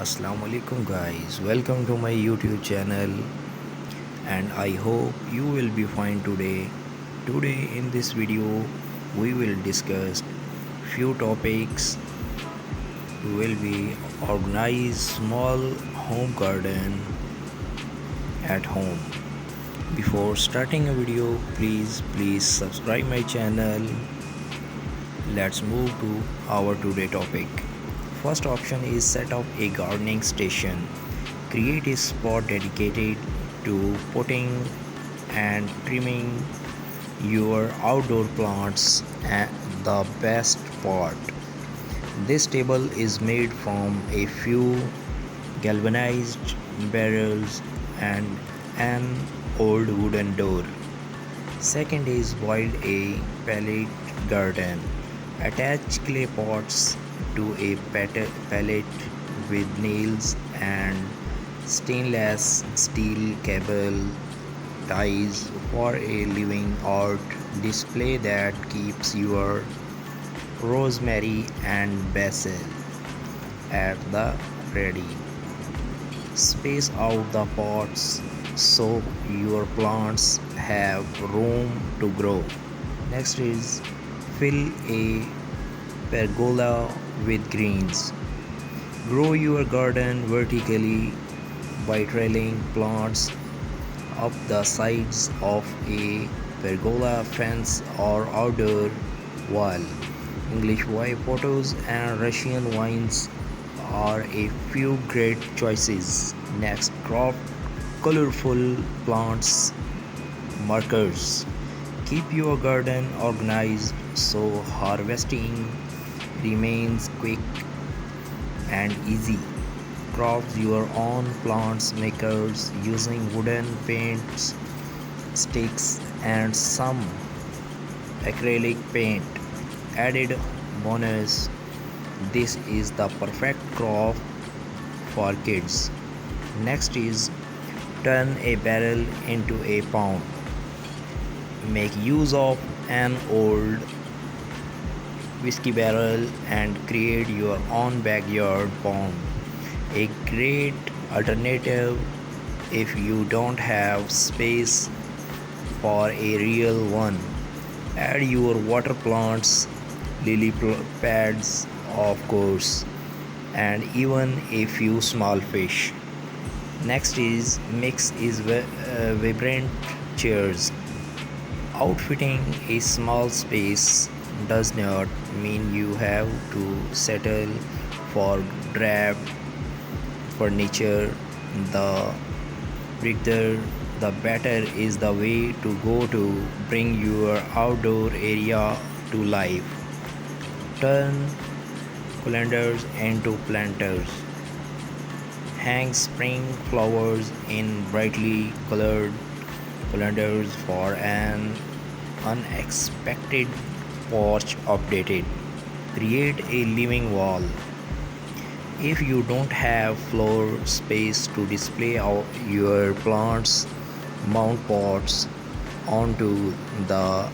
Assalamu alaikum guys, welcome to my YouTube channel and I hope you will be fine today. Today in this video we will discuss few topics. We will be organize small home garden at home. Before starting a video, please subscribe my channel. Let's move to our today topic. First option is set up a gardening station. Create a spot dedicated to potting and trimming your outdoor plants. And the best part, this table is made from a few galvanized barrels and an old wooden door. Second is build a pallet garden. Attach clay pots to a pallet with nails and stainless steel cable ties for a living art display that keeps your rosemary and basil at the ready. Space out the pots so your plants have room to grow. Next is fill a pergola with greens. Grow your garden vertically by trailing plants up the sides of a pergola fence or outdoor wall. English white potatoes and Russian vines are a few great choices. Next, crop colorful plants markers. Keep your garden organized so harvesting remains quick and easy. Craft your own plants makers using wooden paints, sticks, and some acrylic paint. Added bonus, this is the perfect craft for kids. Next is turn a barrel into a pond. Make use of an old whiskey barrel and create your own backyard pond. A great alternative if you don't have space for a real one. Add your water plants, lily pads, of course, and even a few small fish. Next is mix is vibrant chairs. Outfitting a small space does not mean you have to settle for drab furniture. The bigger the better is the way to go to bring your outdoor area to life. Turn colanders into planters. Hang spring flowers in brightly colored colanders for an unexpected porch updated. Create a living wall. If you don't have floor space to display your plants, mount pots onto the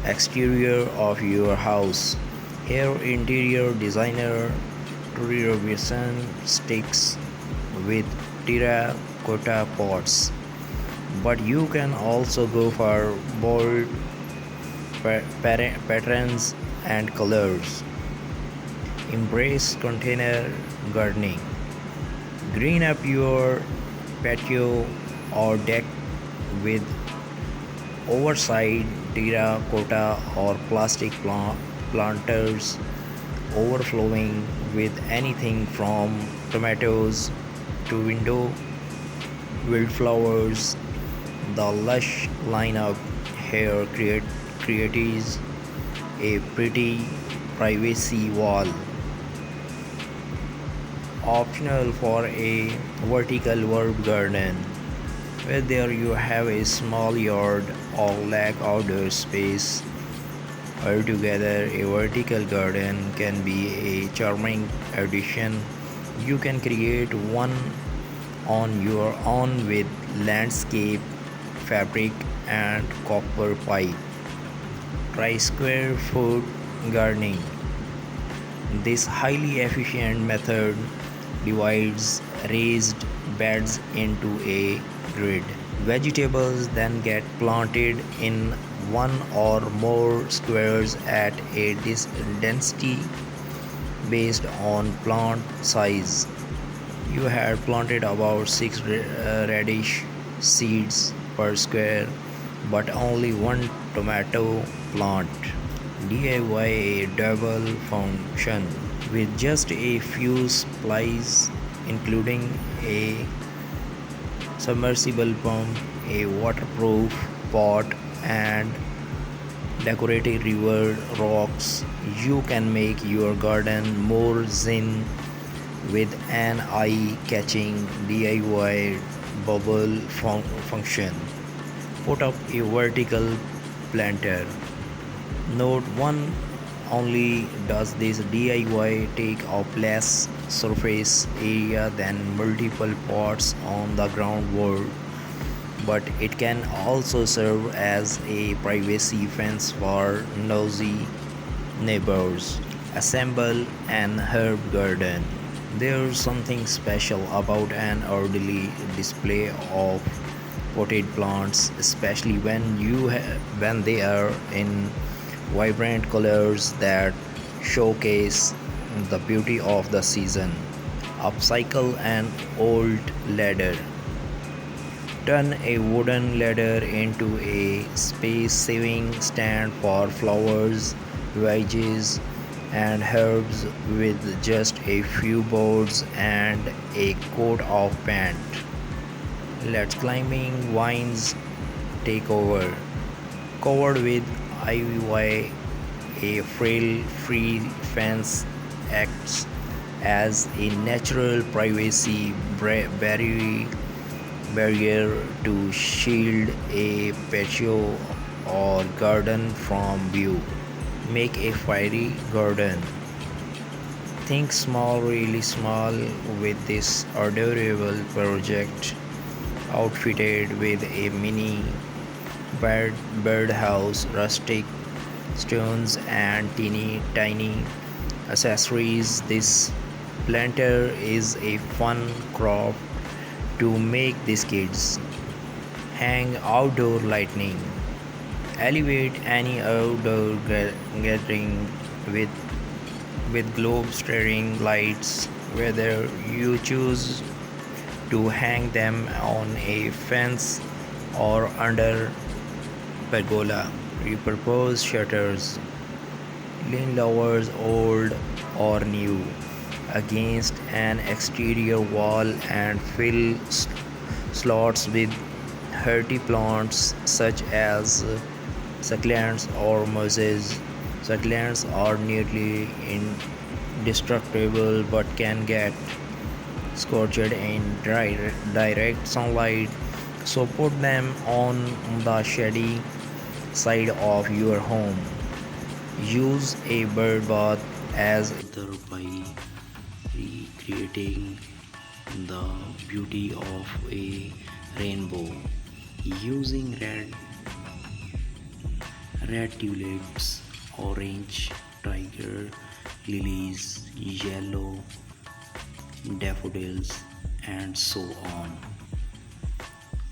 exterior of your house. Here, interior designer Trudy Robinson sticks with terracotta pots, but you can also go for bold patterns and colors. Embrace container gardening. Green up your patio or deck with oversized terracotta or plastic planters overflowing with anything from tomatoes to window wildflowers. The lush lineup here creates a pretty privacy wall. Optional for a vertical herb garden. Whether you have a small yard or lack outdoor space, altogether a vertical garden can be a charming addition. You can create one on your own with landscape fabric and copper pipe. Try square foot gardening. This highly efficient method divides raised beds into a grid. Vegetables then get planted in one or more squares at a density based on plant size. You had planted about 6 radish seeds per square, but only one tomato plant. DIY a double function with just a few supplies, including a submersible pump, a waterproof pot, and decorative river rocks. You can make your garden more zen with an eye-catching DIY bubble function. Put up a vertical planter. Note 1: only does this DIY take up less surface area than multiple pots on the ground wall, but it can also serve as a privacy fence for nosy neighbors. Assemble an herb garden. There's something special about an orderly display of potted plants, especially when they are in vibrant colors that showcase the beauty of the season. Upcycle an old ladder. Turn a wooden ladder into a space-saving stand for flowers, veggies, and herbs with just a few boards and a coat of paint. Let climbing vines take over. Covered with ivy, a frail-free fence acts as a natural privacy barrier to shield a patio or garden from view. Make a fairy garden. Think small, really small with this adorable project, outfitted with a mini birdhouse, rustic stones, and teeny tiny accessories. This planter is a fun craft to make these kids. Hang outdoor lighting. Elevate any outdoor gathering with globe staring lights, whether you choose to hang them on a fence or under pergola. Repurpose shutters. Lean lowers, old or new, against an exterior wall and fill slots with hardy plants such as succulents or mosses. Succulents are nearly indestructible but can get scorched in direct sunlight, so put them on the shady side of your home. Use a bird bath as other by recreating the beauty of a rainbow using red tulips, orange tiger lilies, yellow daffodils, and so on.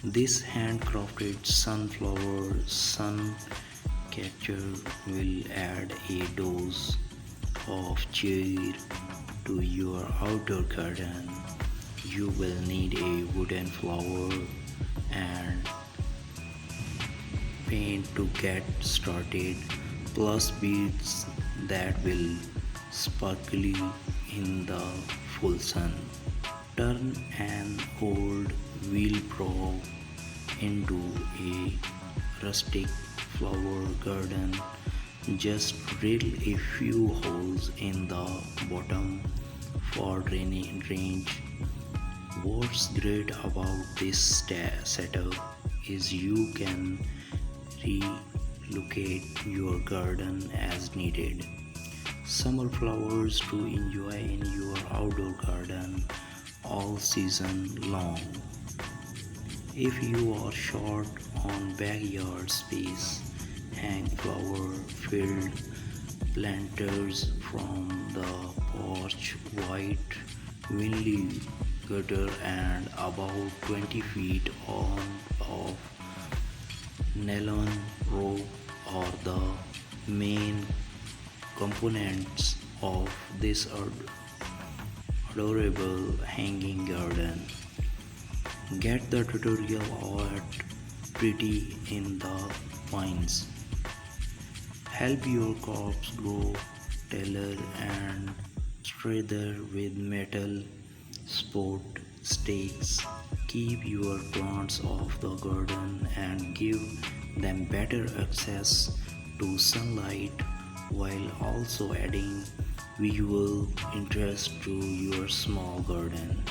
This handcrafted sunflower sun catcher will add a dose of cheer to your outdoor garden. You will need a wooden flower and paint to get started, plus beads that will sparkle in the full sun. Turn an old wheelbarrow into a rustic flower garden. Just drill a few holes in the bottom for drainage. What's great about this setup is you can relocate your garden as needed. Summer flowers to enjoy in your outdoor garden all season long. If you are short on backyard space, hang flower filled planters from the porch. White windy gutter and about 20 feet on of nylon rope are the main components of this adorable hanging garden. Get the tutorial at Pretty in the Pines. Help your crops grow taller and straighter with metal support stakes. Keep your plants off the garden and give them better access to sunlight while also adding visual interest to your small garden.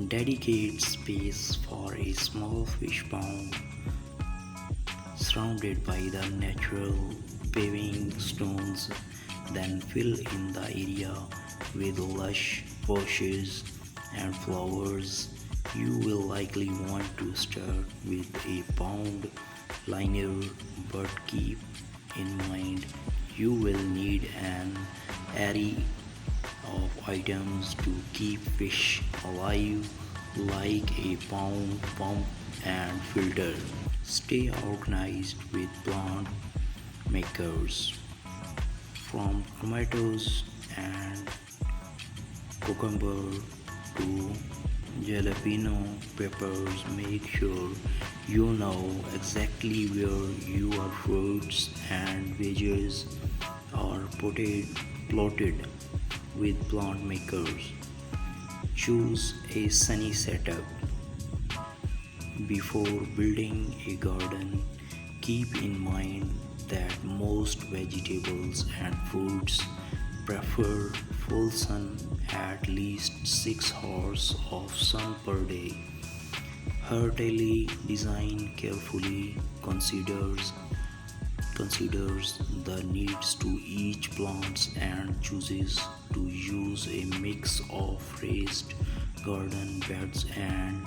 Dedicate space for a small fish pond surrounded by the natural paving stones, then fill in the area with lush bushes and flowers. You will likely want to start with a pond liner, but keep in mind you will need an array of items to keep fish alive, like a pond pump and filter. Stay organized with plant makers, from tomatoes and cucumber to jalapeno peppers. Make sure you know exactly where your fruits and veggies are plotted with plant makers. Choose a sunny setup. Before building a garden, keep in mind that most vegetables and fruits prefer full sun, at least 6 hours of sun per day. Heartily design carefully considers the needs to each plant and chooses to use a mix of raised garden beds and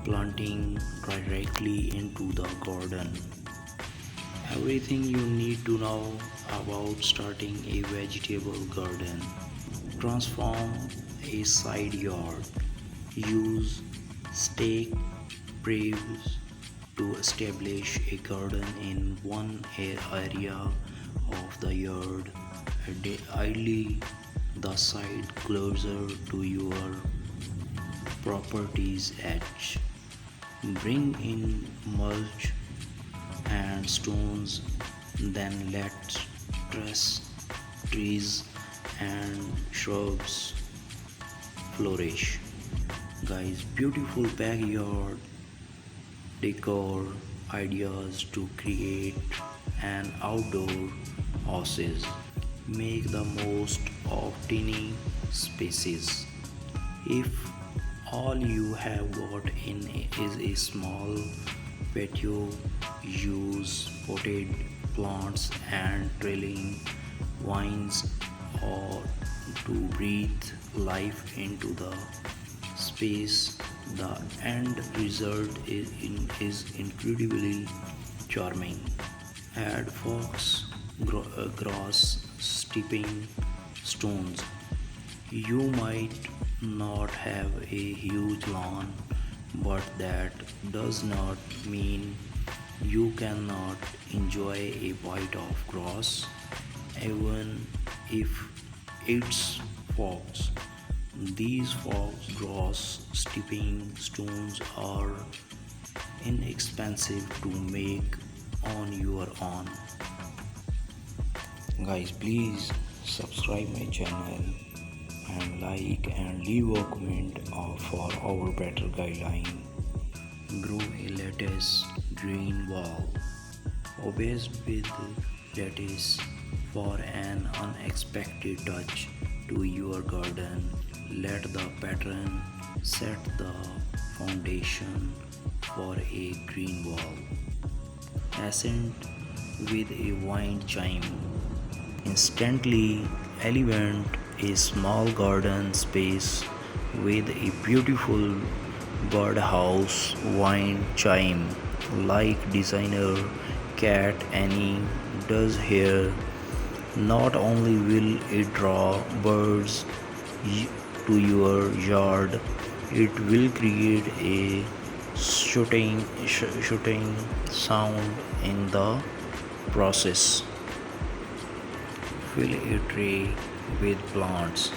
planting directly into the garden. Everything you need to know about starting a vegetable garden. Transform a side yard. Use stake braids to establish a garden in one area of the yard, ideally the side closer to your property's edge. Bring in mulch and stones, then let trees and shrubs flourish. Guys, beautiful backyard decor ideas to create an outdoor oasis. Make the most of tiny spaces. If all you have got in is a small patio, use potted plants and trailing vines or to breathe life into the space. The end result is incredibly charming. Add grass, stepping stones. You might not have a huge lawn, but that does not mean you cannot enjoy a bite of grass, even if it's fox. These fox grass stepping stones are inexpensive to make on your own. Guys, please subscribe my channel and like and leave a comment for our better guideline. Grow a lettuce green wall. Obsessed with lettuce for an unexpected touch to your garden. Let the pattern set the foundation for a green wall. Accent with a wind chime. Instantly elevate a small garden space with a beautiful birdhouse wind chime, like designer Cat Annie does here. Not only will it draw birds to your yard. It will create a shooting sound in the process. Fill a tray with plants.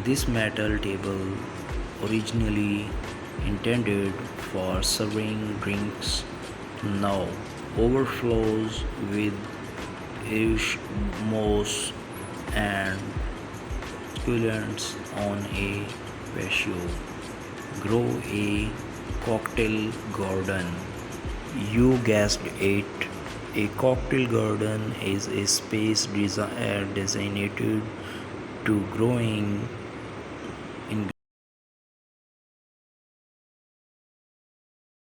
This metal table, originally intended for serving drinks, now overflows with ash, moss, and succulents on a patio. Grow a cocktail garden. You guessed it. A cocktail garden is a space designated to growing